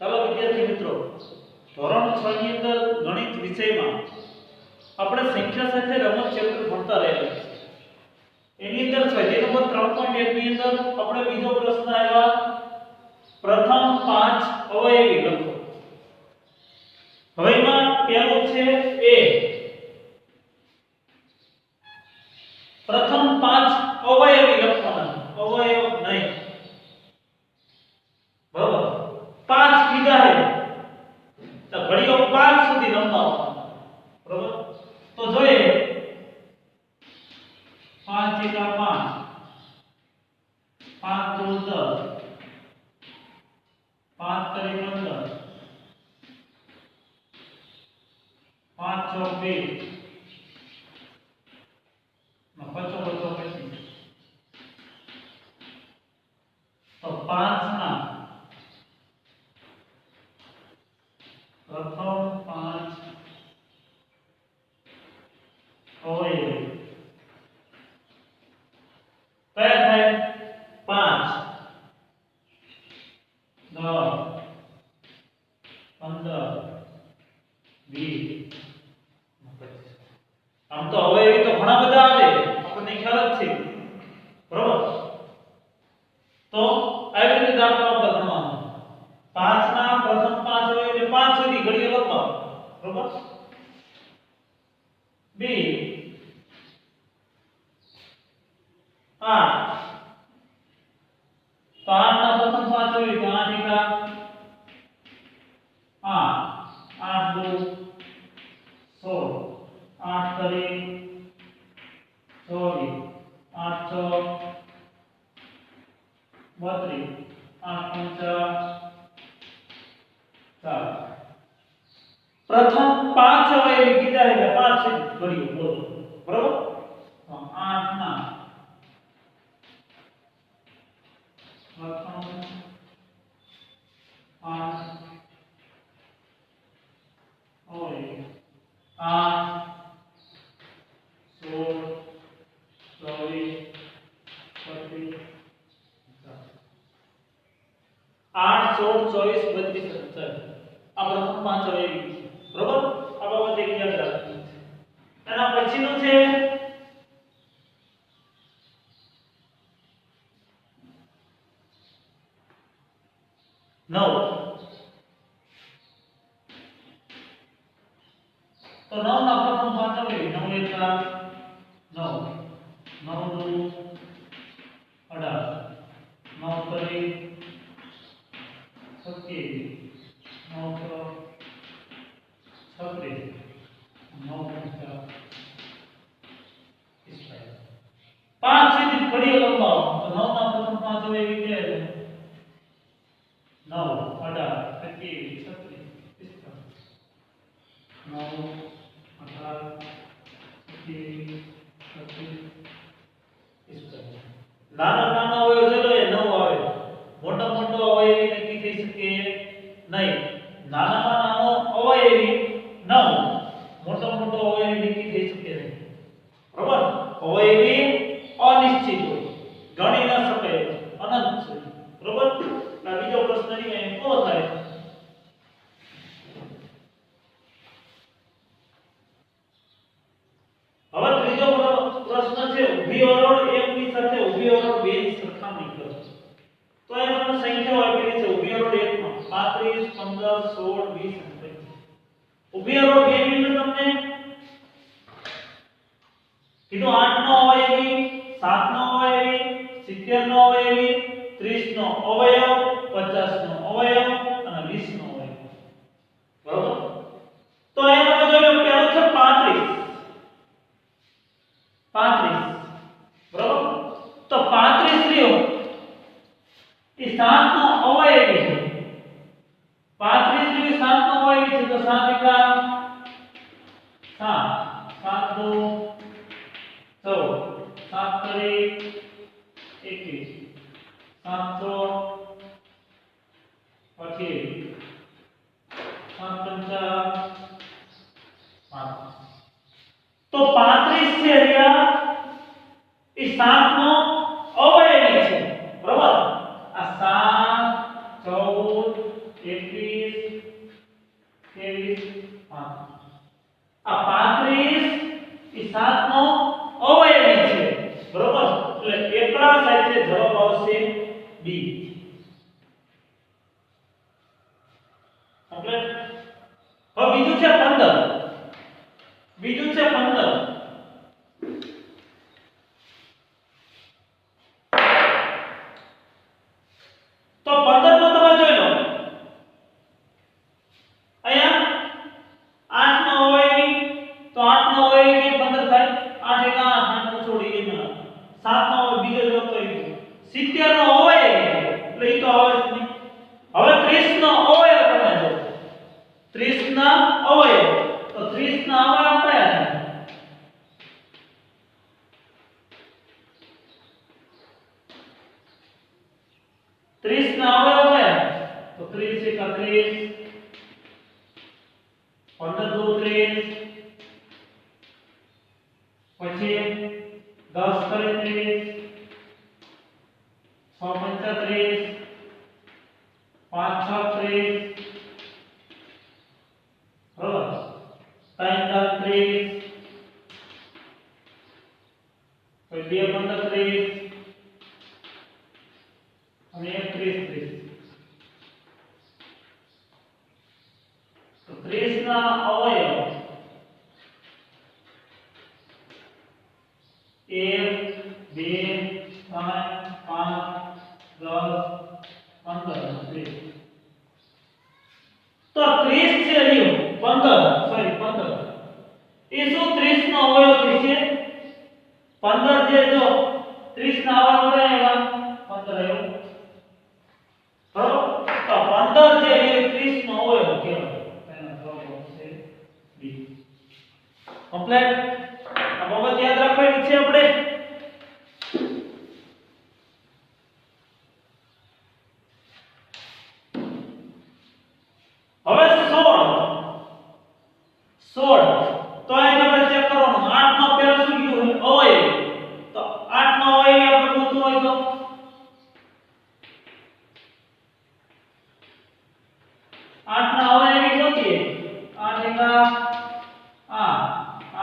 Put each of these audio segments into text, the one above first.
ચાલો વિદ્યાર્થી મિત્રો, ધોરણ 6 ની અંદર ગણિત વિષયમાં આપણે સંખ્યા સાથે રમત ચેપ્ટર ભણતા રહેલા છે. એની અંદર સ્વાધ્યાય નંબર 3.1 ની અંદર આપણે બીજો પ્રશ્ન આવ્યા, પ્રથમ 5 અવયવી લખો. હવે એમાં પહેલો છે એ, પ્રથમ 5 અવયવી લખવાના, અવયવ નહીં. બરાબર, 5 કીધા હે તો ઘડીઓ 5 સુધી લંબાવવાના. બરાબર, તો જોઈએ 5 એકા 5, 5 દુ 10, 5 તરી 15, 5 ચોક 20, પચો 25. તો 5 ના પ્રથમ 5 અવયવી કયા થાય? 5, 10, 15, 20, 25. આમ તો અવયવી તો ઘણા બધા આવે, આપણને ખ્યાલ જ છે. બરોબર, તો આવી રીતે દાખલા આપણે ગણવાનો. 5 ના પ્રથમ 5 અવયવી 5 સુધી ઘડીએ લખવા. બરોબર, 2, 8. તો 8 ના પ્રથમ 5 અવયવી 8 એકા 8, 8 દુ 16, 8 તરી 24, 8 ચોક 32, 8 પંચા 4. પ્રથમ 5 અવયવી કીધા એટલે 5 સુધી ઘડીએ બોલો. બરાબર, તો 8 ના પ્રથમ 5 અવયવી 8, 16, 24, 25, 8, 16, 24, 25, 27. આ પ્રથમ 5 અવયવી છે. બરોબર, આ બાબત એક યાદ રાખવાની છે. એના પછીનું છે 9. તો 9 ના પ્રથમ 5 અવયવી 9 એકા 9, 9 દુ 18, 9 તરી 27, 9 ચોક 36, 9 પંચા 45. 5 સુધી ઘડીએ લંબાવો. તો 9 ના પ્રથમ 5 અવયવી કે 9, 18, 25, 36, 9, 18, 25, 36, 45. નાનો અવયવ ચલો એ 9 આવે. મોટો અવયવી નક્કી થઈ શકે નહીં. નાનામાં નાનો અવયવી 9, મોટો અવયવી નક્કી થઈ શકે નહીં. બરાબર, અવયવી અનિશ્ચિત હોય, ગણી ન શકાય, અનંત છે. બરાબર, આ બીજો પ્રશ્ન અહીં કેવો થાય? હવે ત્રીજો પ્રશ્ન છે ઊભી હરોળ 1 ની સાથે ઊભી હરોળ 2 ની સરખામણી કરો. તો એ તમને સંખ્યાઓ આપેલી છે. ઊભી હરોળ 1 માં 35, 15, 16, 20 અને 25. ઊભી હરોળ 2 ની અંદર તમને કીધું 8 નો અવયવી, 7 નો અવયવી, 70 નો અવયવી, 30 નો અવયવ, 50 નો અવયવ અને 20 નો અવયવ. બરોબર, તો અહીંયા તમે જોઈ લો પહેલું છે 35. બરોબર, તો 35 રહ્યો એ 7 નો અવયવી છે. 35 રહ્યો 7 નો અવયવી છે. તો 7 એકા 7, 7 દુ 14, 7 તરી 21, 7 ચોક 25, 7 પંચા 5. તો 35 છે રહ્યા એ 7 નો અવયવી છે. બરાબર, આ 7, 14, 21, બી કમ્પ્લીટ. હવે બીજું છે 15. બીજું છે 15. તો 15 નો તમે જોઈ લો. અહીંયા 8 નો હોય તો 8 નો હોય કે 15 થાય. 8 એકા 8 નો છોડી દેના. 7 નો હોય બીજો જો તો 70 નો હોય એટલે ઈ તો આવે જ નહીં. હવે 30 નો અવયવ તમે જો. 30 ના અવયવ તો 30 ના અવયવ કયા છે? 30 ના અવયવ કયા? તો 30 એકા 30, 15 દુ 30, પછી 10 કરે 30, 6 પંચા 30, 5 6 30, બરાબર, 3 10 30, પછી 2 15 30 અને 1 30 30. તો 30 ના અવયવ 1 2 3 5 10 15 30. તો 30 છે રહ્યું 15 સોરી 15 એ શું 30 નો અવયવ થશે? 15 જે જો 30 ના અવયવ કયા આવ્યા? 15 આવ્યું. બરોબર, તો 15 જે એ 30 નો અવયવ કહેવાય. એનો જવાબ છે બી. કમ્પ્લીટ. આ બાબત યાદ રાખવાની છે આપણે. હવે 16 તો અહીં આપણે ચેક કરવાનું. 8 નો પહેલા શું કીધું? અવયવ. તો 8 નો અવયવ આપણે ગોતવું હોય તો 8 ના અવયવી ગોતીએ. 8 એકા 8,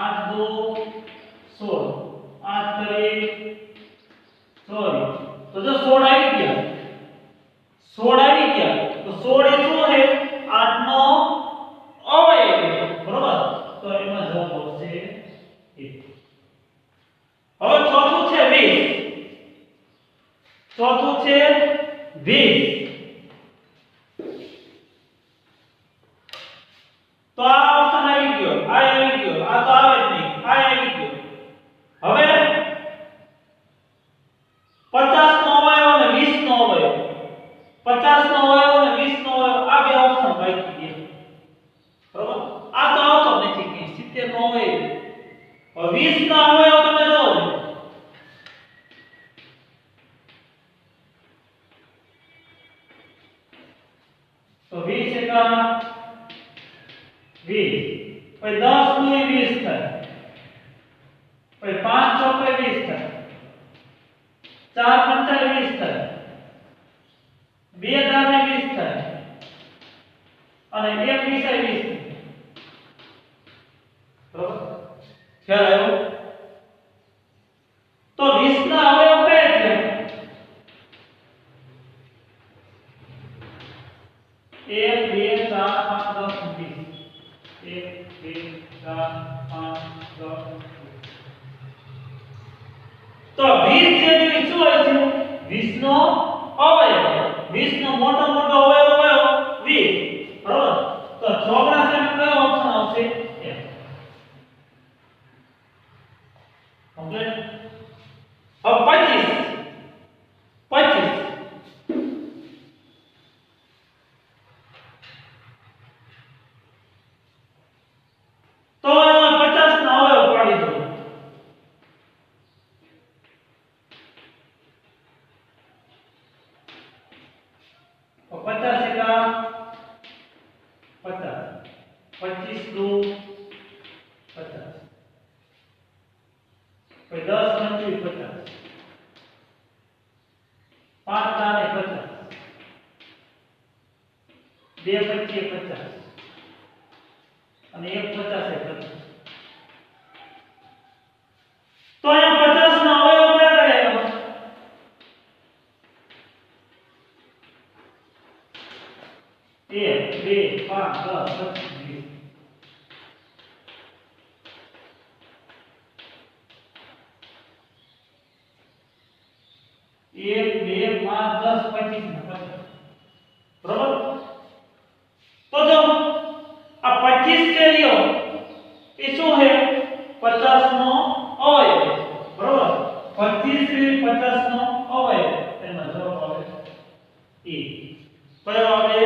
8 દુ 16, 8 કરી સોરી. તો જો 16 આવી ગયા. 16 આવી ગયા. તો 16 એ શું છે? 8 નો અવયવ. બરોબર, તો એમાં જવાબ આવશે 1. હવે ચોથું છે 20. ચોથું છે 20. તો આ ઓપ્શન આવી ગયો, આ આવી ગયો, આ તો આવે જ નહીં, આ આવી ગયો. હવે 50 નો અવયવ અને 20 નો અવયવ. 50 નો અવયવ અને 20 નો અવયવ આ બે ઓપ્શન બાકી ગયા. બરોબર, આ તો આવતો નથી કે 70 નો અવયવ. હવે 20 નો અવયવ તમે જોજો. તો 20 એકા 20, પછી 10 દુ 20 થાય, પછી 5 ચોકે 20 થાય, 4 પંચા 20 થાય, 2 દાને 20 થાય અને 1 વિષય 20 થાય. બરોબર, ખ્યાલ આવ્યો? તો 20 ના અવયવ કયા છે? 1 2 4 5 10 20. 1 2 4 5 10. તો 20 જે શું હોય છે? 20 નો અવયવ. 20 નો મોટો મોટો અવયવ કયો? 20. બરોબર, તો ચોકડા સામે કયો ઓપ્શન આવશે? એ. કમ્પ્લીટ. હવે 25. 25 તો એમાં 50 ના અવયવ પાડી દો. તો 50 એકા 50, 25 દુ 50, પછી 10 પંચી 50, 5 દાને 50, 2 પંચી 50 અને 1 50 એ 50. તો અહીંયા 50 ના અવયવ કયા કયા? 5 10 25 1 2 5 10 25 बराबर। तो जो आ 25 છે લ્યો એ શું છે 50 નો અવયવ બરાબર 25 એ 50 નો અવયવ એમાં જવાબ આવે E કયો આવે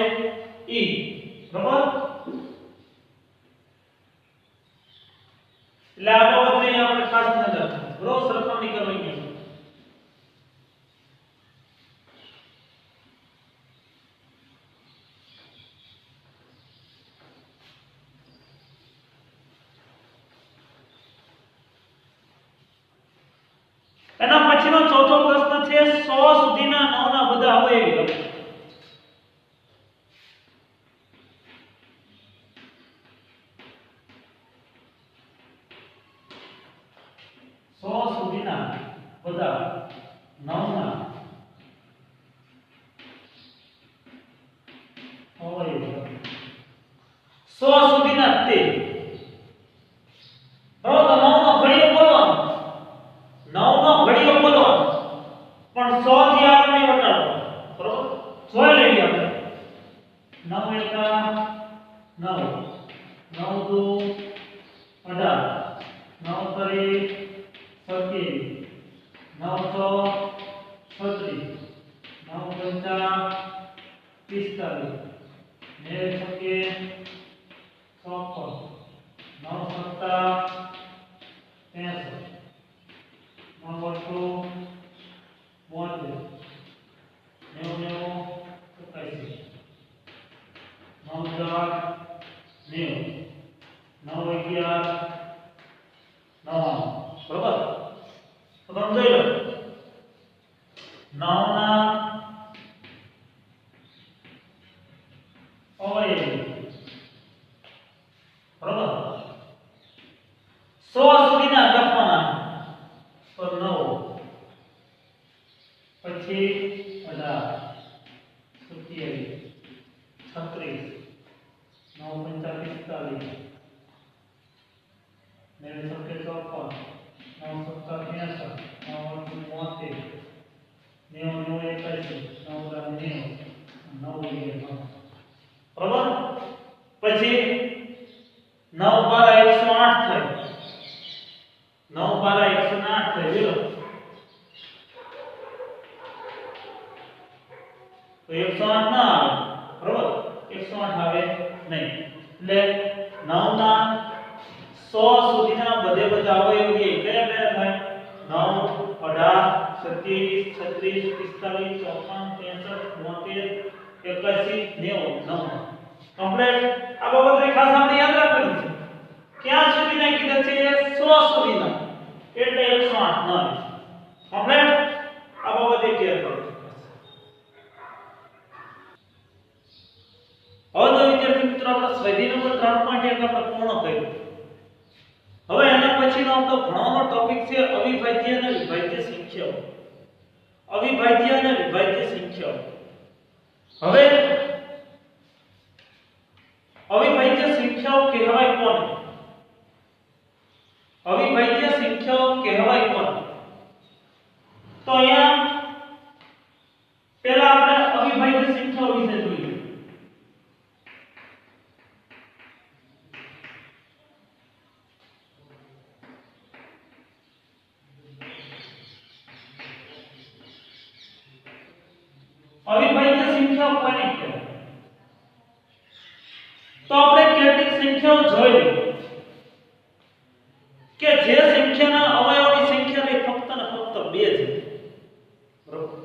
E બરાબર। એટલે આ બાબતને આપણે ખાસ ધ્યાન રાખવું બરાબર સરખામણી કરવાની છે। એના પછીનો ચોથો પ્રશ્ન છે 100 સુધીના 9 ના બધા અવયવી લખો। 100 સુધીના બધા 9 ના અવયવી લખો। 100 સુધીના તે બરાબર 9 નો ઘડીયો બોલવાનો 9 નો ઘડીયો બોલવાનો પણ 100 થી આગળ નહીં વટાડવાનો બરાબર જોઈ લઈએ આપણે 9 એકા 9 9 દુ 18 9 તરી 27 9 ચો 36 9 પંચા 45 9 છકે 56 9 સત્તા 63 9 અઠ્ઠો 72 90 87 9 10 90 9 11 99 બરાબર। તો તમે જોઈ લો 9 ના અવયવી બરાબર 100 સુધીના લખવાના તો 9 પછી 18 27 36 9 પંચા 45 9 સત્તે 54 9 સત્તા 63 9 8 72 9 81 9 90 બરાબર। પછી 9 12 108 થાય 9 12 108 થાય જોજો તો 108 ના આવે બરાબર 108 આવે નહીં એટલે 9 ના 100 સુધીના બધે બધા અવયવી કયા કયા થાય 9 18 27 36 45 54 63 64 81 90 કમ્પ્લીટ। આ બાબતને ખાસ આપણે યાદ રાખવાની છે ક્યાં સુધીના કીધા છે 100 સુધીના એટલે 108 ના કમ્પ્લીટ। આ બાબતે ક્લિયર કરો। હવે તો વિદ્યાર્થી મિત્રો આપણે સ્વાધ્યાય નંબર 3.1 આપણે પૂર્ણ કર્યું। હવે એના પછીનો આપણો ભણવાનો ટોપિક છે અવિભાજ્ય અને વિભાજ્ય સંખ્યાઓ। અવિભાજ્ય અને વિભાજ્ય સંખ્યાઓ। હવે અવિભાજ્ય સંખ્યાઓ કહેવાય કોને અવિભાજ્ય સંખ્યાઓ કહેવાય કોને તો અહીંયા પહેલા આપણે અવિભાજ્ય સંખ્યાઓ વિશે જોઈએ। અવિભાજ્ય સંખ્યાઓ કોને કહેવાય તો આપણે કેટલીક સંખ્યાઓ જોઈ લઈએ કે જે સંખ્યાના અવયવોની સંખ્યા રહે ફક્ત ને ફક્ત 2 છે બરોબર।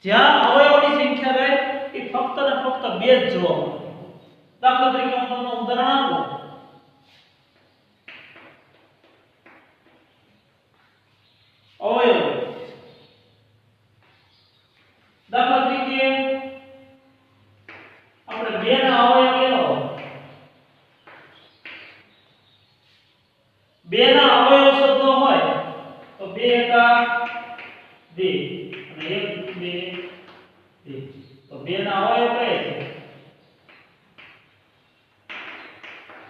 જ્યાં અવયવોની સંખ્યા રહે એ ફક્ત ને ફક્ત 2 જ જોવા મળે। દાખલા તરીકે હું તમને ઉદાહરણ આપું અવયવ દાખલા તરીકે આપણે 2 ના અવયવ લેવો 2 ના અવયવ શોધવો હોય તો 2 એકા 2 અને 1 2 2 તો 2 ના અવયવ કયા છે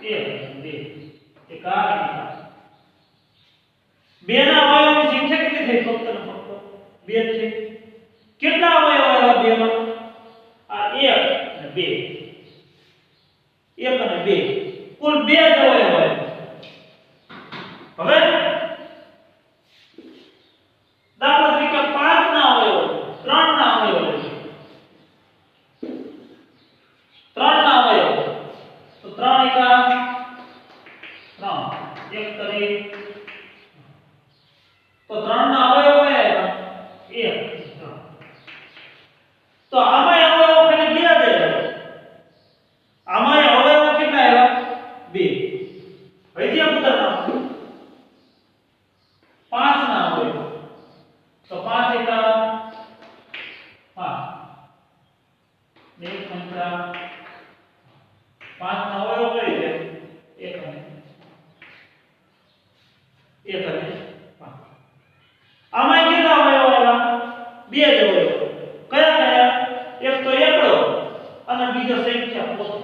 1 2 એક આ અને આ બે ના અવયવોની સંખ્યા કેટલી થઈ ફક્ત ને ફક્ત 2 છે કેટલા અવયવ આવ્યા બે માં આ 1 અને 2 1 અને 2 કુલ 2 અવયવ આવ્યા હવે દાખલા તરીકે 5 ના અવયવ 3 ના અવયવ 3 ના અવયવ તો 3 એકા 3 એક તરી તો 3 ના અવયવ કયા આવ્યા 1 તો આમાં અવયવ ખાલી 2 જ આવ્યા આમાં અવયવ કેટલા આવ્યા 2 હજી આ ઉદાહરણ 5 ના અવયવ તો 5 એકા 5 બે સંખ્યા 5 ના અવયવ કઈ છે 1 અને 5 આમાં કેટલા અવયવ આવ્યા 2 જ અવયવ કયા કયા એક તો એકડો અને બીજો સંખ્યા પોતે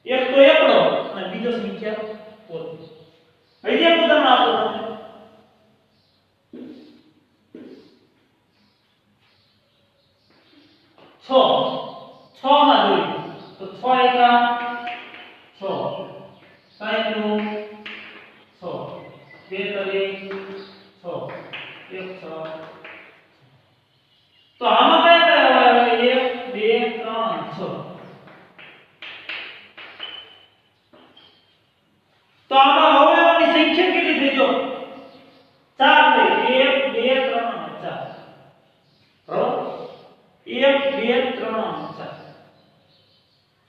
એક તો એકડો અને બીજો સંખ્યા પોતે હજી એક ઉદાહરણ આપો તમને 6 માં જોઈએ તો 6 એકા 6 સાઈન નું 6 બે તરી 6 1 6 તો આમાં કયા કયા આવે 1 2 3 6 તો આમાં અવયવોની સંખ્યા કેટલી થઈ જો 4 થઈ 1 2 3 અને 4 બરાબર 1 2 3 અને 4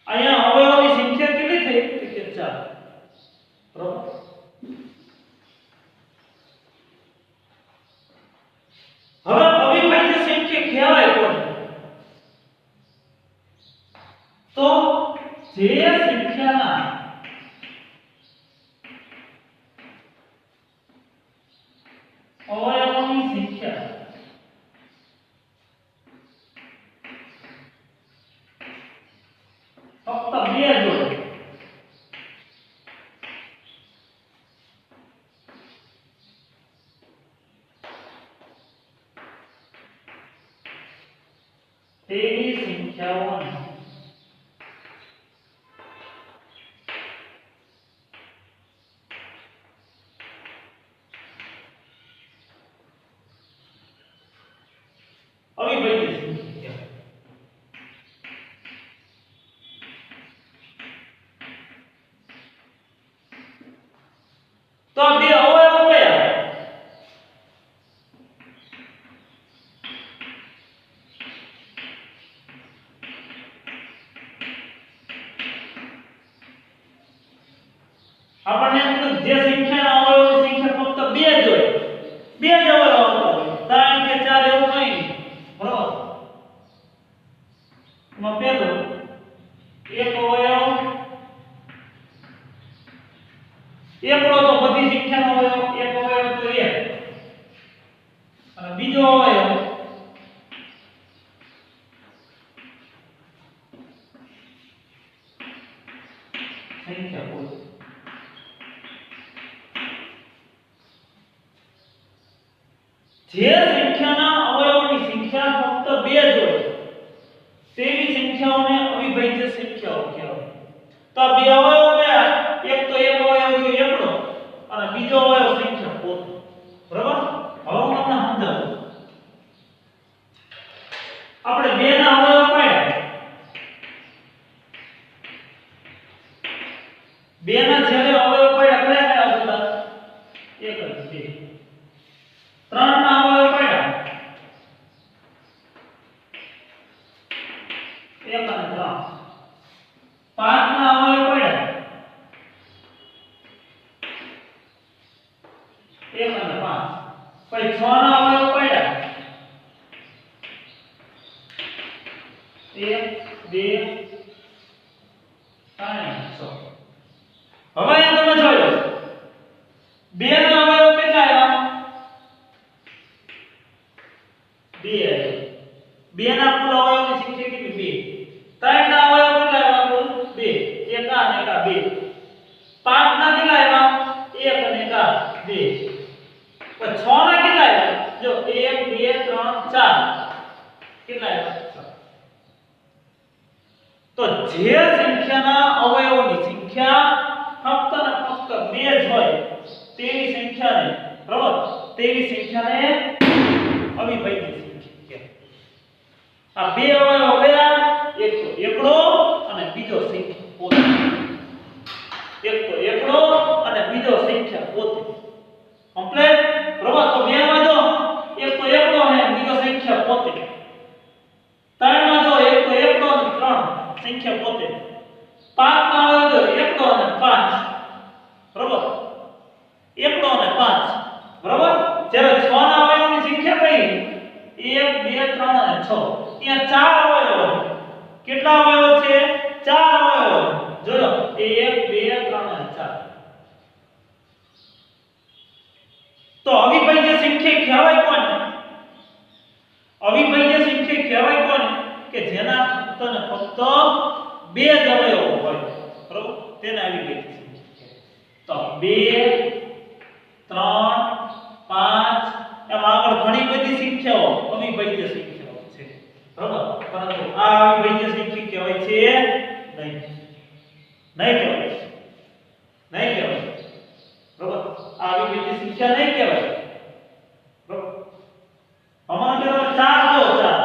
અહીંયા અવયવોની સંખ્યા કેટલી થઈ કે 4 બરાબર હવે અવિભાજ્ય સંખ્યા કહેવાય કોને તો જે સંખ્યાના અવયવોની સંખ્યા ફક્ત 2 જોડે તેવી સંખ્યાઓને અવિભાજ્ય સંખ્યા તો આ બે અવયવો કયા આપણને જે સંખ્યાના અવયવોની સંખ્યા ફક્ત 2 જ હોય 2 જ અવયવ આવતા હોય 3 કે 4 એવું કંઈ નહીં બરાબર એમાં પહેલો એક અવયવ એકડો તો બધી સંખ્યાનો અવયવ એક અવયવ તો 1 અને બીજો અવયવ સંખ્યા પોતે જે સંખ્યાના અવયવોની સંખ્યા ફક્ત 2 જ હોય તેવી સંખ્યાઓને અવિભાજ્ય સંખ્યાઓ કહેવાય તો આ બે અવયવ કયા એક તો એક અવયવ જો એકડો અને બીજો અવયવ સંખ્યા પોતે બરાબર હવે હું તમને સમજાવું આપણે બે ના અવયવ પાડ્યા બે ના છેલ્લે અવયવ પાડ્યા કયા કયા હતા એક જ બે 3 ના અવયવ પાડ્યા 1 અને 3 5 ના અવયવ પાડ્યા 1 અને 5 પછી 6 ના અવયવ પાડ્યા 1 2 3 6 હવે અહીંયા તમે જોયો બે ના અવયવ કેટલા આવ્યા 2 બે ના કુલ અવયવની સંખ્યા કેટલી 2 3 ના અવયવ કેટલા આવ્યા કુલ 2 એક આ અને એક આ 2 કેટલા આવ્યા? તો જે સંખ્યાના અવયવોની સંખ્યા ફક્ત ને ફક્ત 2 જ હોય તેવી સંખ્યાને બરાબર તેવી સંખ્યાને અવિભાજ્ય સંખ્યા કહેવાય. આ બે અવયવ કયા? એક તો એકડો અને બીજો સંખ્યા પોતે. એક તો એકડો અને બીજો સંખ્યા પોતે. કમ્પ્લીટ બરાબર. તો બે માં જો એક તો એકડો અને બીજો સંખ્યા પોતે. ત્રણ માં જો એક તો એકડો અને ત્રણ સંખ્યા પોતે. પાંચ માં આવે તો એકડો અને પાંચ બરાબર. એકડો અને પાંચ બરાબર. જ્યારે 6 ના અવયવોની સંખ્યા કઈ? 1 2 3 અને 6. ત્યાં ચાર અવયવો. કેટલા અવયવો છે? ચાર અવયવો. જોજો 1 2 3 અને 4. તો અવિભાજ્ય સંખ્યા કહેવાય કોને? અવિભાજ્ય સંખ્યા કહેવાય કોને? કે જેના ફક્ત ને ફક્ત બે જ અવયવો હોય બરાબર. તેને અવિભાજ્ય સંખ્યા કહેવાય. તો 2 3 5 એમ આગળ ઘણી બધી સંખ્યાઓ અવિભાજ્ય સંખ્યાઓ છે બરાબર. પરંતુ આ અવિભાજ્ય સંખ્યા કહેવાય છે નહીં. નહીં કહેવાય. નહીં કહેવાય બરાબર. આ અવિભાજ્ય સંખ્યા નહીં કહેવાય બરાબર. અમારે ચાર જો ચાર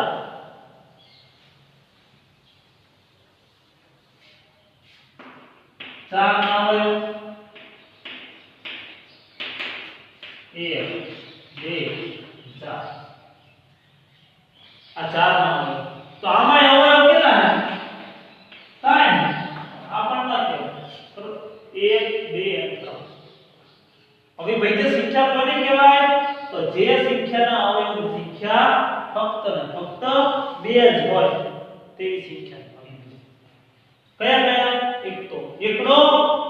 ચાર ના હોય 1 2 4. આ ચાર ના હોય તો આમાં અવયવ કેટલા છે? 3. આપણને કેવું 1 2 3. અવિભાજ્ય સંખ્યા કોને કહેવાય? તો જે સંખ્યાના અવયવની સંખ્યા ફક્ત ને ફક્ત 2 જ હોય તેવી સંખ્યા અવિભાજ્ય. કયા કયા? એક તો એકડો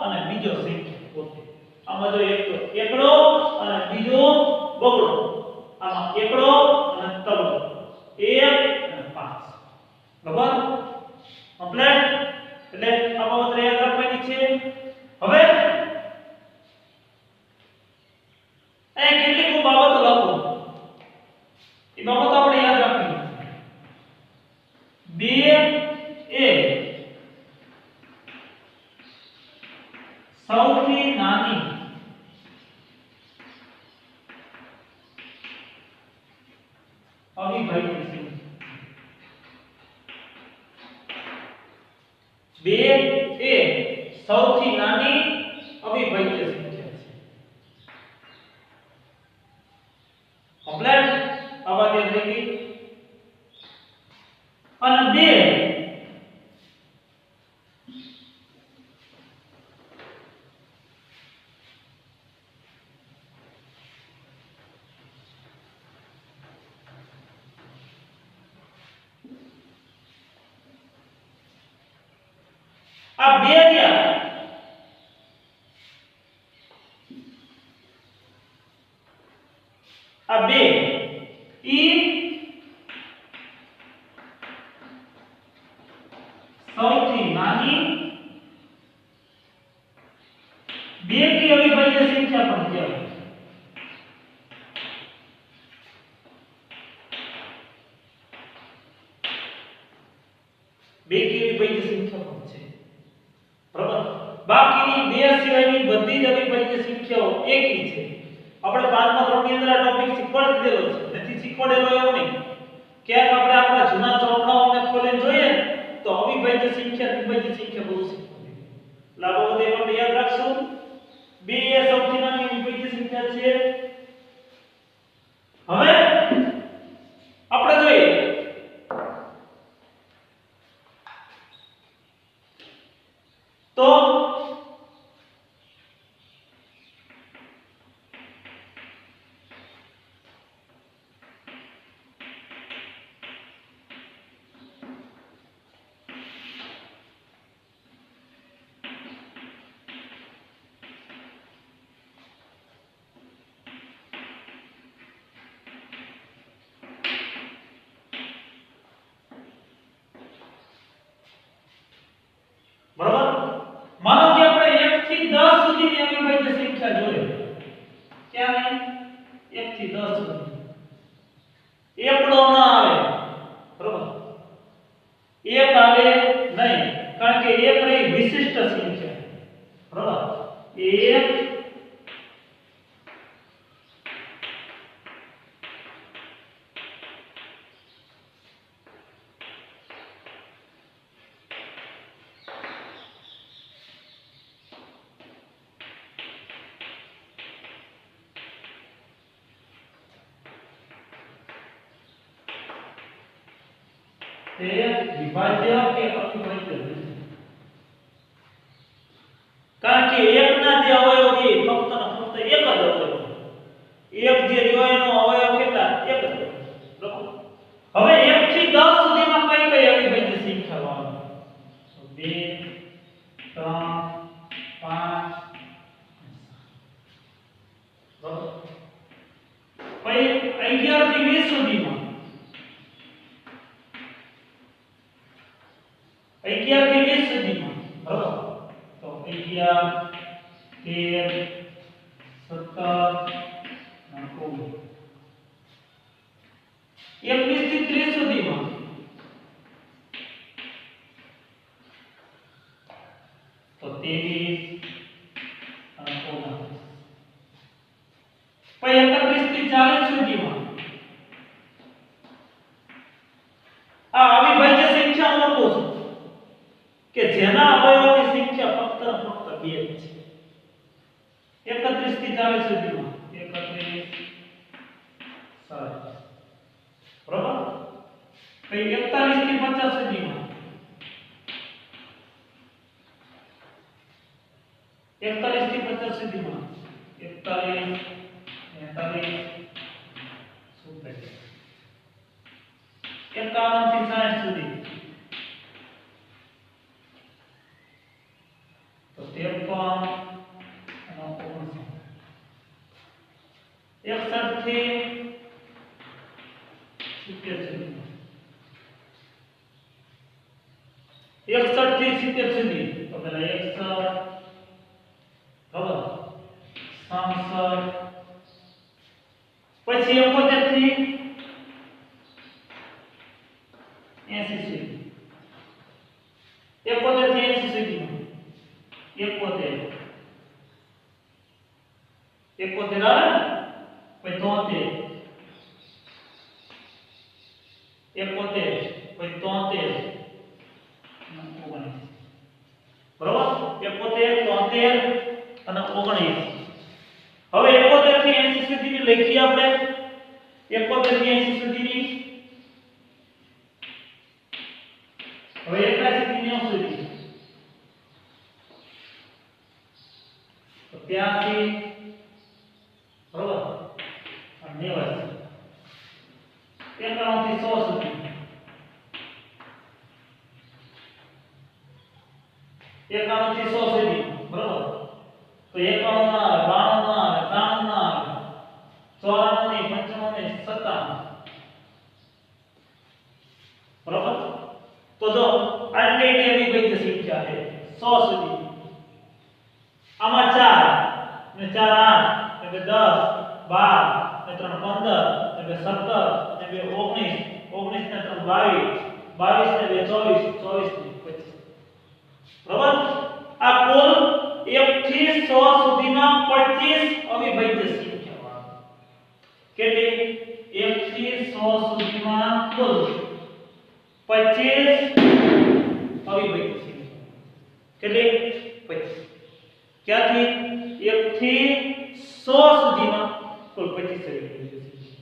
અને બીજો સંખ્યા પોતે. આમાં જો એક તો એકડો અને બીજો બગડો. આમાં એકડો અને તગડો. 1 અને 5 બરાબર. કમ્પ્લીટ. એટલે આ બાબત યાદ રાખવાની છે. હવે અહીં કેટલીક બાબતો લખો. એ બાબતો આપણે યાદ રાખવી. 2 એ સૌથી નાની અવિભાજ્ય સંખ્યા. 2 એ સૌથી નાની અવિભાજ્ય સંખ્યા છે. કમ્પ્લીટ. આ વાત યાદ રહી ગઈ. અને 2 આ બે રહ્યા. આ બે ઈ સૌથી નાની બે કી અવિભાજ્ય સંખ્યા પણ કહેવાય. બે કી અવિભાજ્ય સંખ્યા પણ છે બરાબર. બાકીની બે સિવાયની બધી જ અવિભાજ્ય સંખ્યાઓ એકી છે. આપણે 5મા ધોરણની અંદર આ ટોપિક શીખવાડી દીધેલો છે. નથી શીખવાડેલો એવું નહીં. ક્યાંક આપણે આપણા જૂના ચોપડાઓને ખોલીને જોઈએ ને તો અવિભાજ્ય સંખ્યા વિભાજ્ય સંખ્યા બધું શીખવાડે. લાભો તે આપણે યાદ રાખશું. 2 એ સૌથી નાની અવિભાજ્ય સંખ્યા છે. હવે આપણે જોઈએ તો એકડો ન આવે બરોબર એક આવે નહીં કારણ કે એક એ વિશિષ્ટ સંખ્યા બરોબર એક તે વિભાજ્ય કે અવિભાજ્ય નથી કારણ કે એકના જે અવયવ છે ફક્ત ને ફક્ત એક જ અવયવ એક જે રહ્યો એનો અવયવ કેટલા એક જ બરાબર હવે 1 થી 10 સુધીમાં કઈ કઈ અવિભાજ્ય સંખ્યા લેવાની 2 3 5 બરાબર પછી 11 થી 20 સુધીમાં 11 થી 20 સુધીમાં બરાબર તો 11 13 17 અને 19 21 થી 30 સુધીમાં તો 23 અને 29 પછી 31 થી 40 સુધીમાં આ અવિભાજ્ય સંખ્યા લખો છું કે જેના અવયવોની સંખ્યા ફક્ત ને ફક્ત 2 છે 31 થી 40 સુધીમાં 31 40 બરાબર પછી 41 થી 50 સુધીમાં 41 થી 50 સુધીમાં 41 43 57 51 થી 60 સુધી તો 53 અને 59 61 થી 70 સુધી 61 થી 70 સુધી તો પેલા 61 બરાબર 67 પછી 71 થી 80 સુધી 71 થી 80 સુધીમાં 71 71 આવે પછી 73 71 પછી 73 બરાબર 71 73 અને 19 હવે 71 થી 80 સુધીની લખીએ આપણે 71 થી 80 સુધીની હવે 81 થી 90 સુધી તો 83 બરાબર અને 89 થી 100 સુધી 91 થી 100 સુધી બરાબર તો 91 ના 92 ના 93 ના 94 ની 95 ની 97 બરાબર તો જો આટલી અવિભાજ્ય સંખ્યા છે 100 સુધી આમાં 4 ને 4 8 એટલે 10 12 ને 3 15 એટલે 17 ને 2 19 19 ને 3 22 22 ને 2 24 24 ને 25 બરાબર આ કુલ 1 થી 100 સુધીમાં 25 અવિભાજ્ય સંખ્યા કેટલી 1 થી 100 સુધીમાં કુલ 25 અવિભાજ્ય સંખ્યા કેટલી 25 ક્યાંથી 1 થી 100 સુધીમાં કુલ 25 અવિભાજ્ય સંખ્યા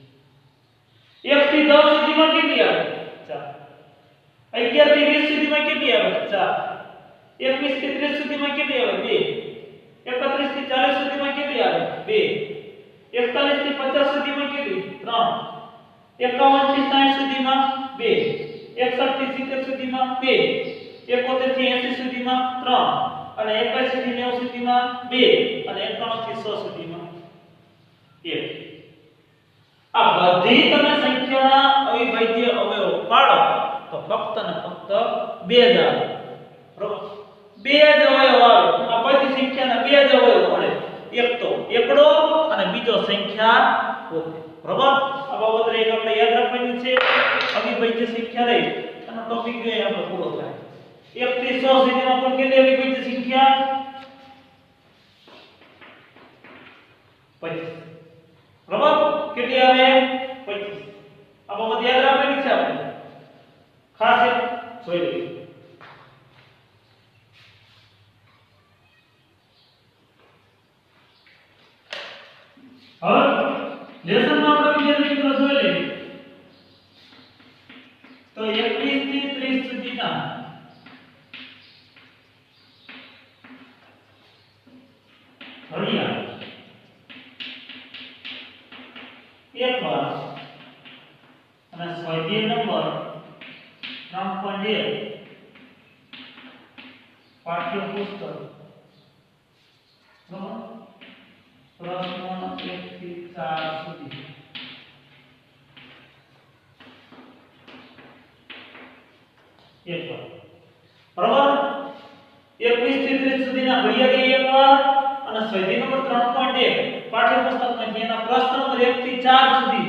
1 થી 10 સુધીમાં કેટલી આવે 4 11 થી 20 સુધીમાં કેટલી આવે 4 21 થી 30 સુધીમાં કેટલી આવે 2 31 થી 40 સુધીમાં કેટલી આવે 2 41 થી 50 સુધીમાં કેટલી 3 51 થી 60 સુધીમાં 2 61 થી 70 સુધીમાં 2 71 થી 80 સુધીમાં 3 અને 81 થી 90 સુધીમાં 2 અને 91 થી 100 સુધીમાં 1 આ બધી તમે સંખ્યાના અવિભાજ્ય અવયવ પાડો તો ફક્ત ને ફક્ત 2 જ આવે બરોબર 2 જ અવયવ આવે આ બધી સંખ્યાના 2 જ અવયવ મળે એક તો એકડો અને બીજો સંખ્યા પોતે બરોબર આ બાબત એક આપણે યાદ રાખવાની છે ટોપિક જોઈએ આપણો પૂરો થાય 1 થી 100 સુધીમાં પણ કેટલી આવી કોઈ સંખ્યા 25 બરાબર કેટલી આવે 25 આ બાબત યાદ રાખવાની છે આપણે ખાસ એક જોઈ લઈએ હવે લેસનમાં આપણે વિદ્યાર્થી મિત્રો જોઈ લઈએ તો 21 થી 30 સુધીના ઘડિયાળ એક વાર અને સ્વાધ્યાય નંબર 3.1 પાઠ્યપુસ્તક પ્રશ્ન 1 થી 4 સુધી એક વાર બરાબર 21 થી 30 સુધીના ઘડિયાળી એક વાર અને સ્વાધ્યાય નંબર 3.1 પાઠ્યપુસ્તકમાંથી એના પ્રશ્ન નંબર 1 થી 4 સુધી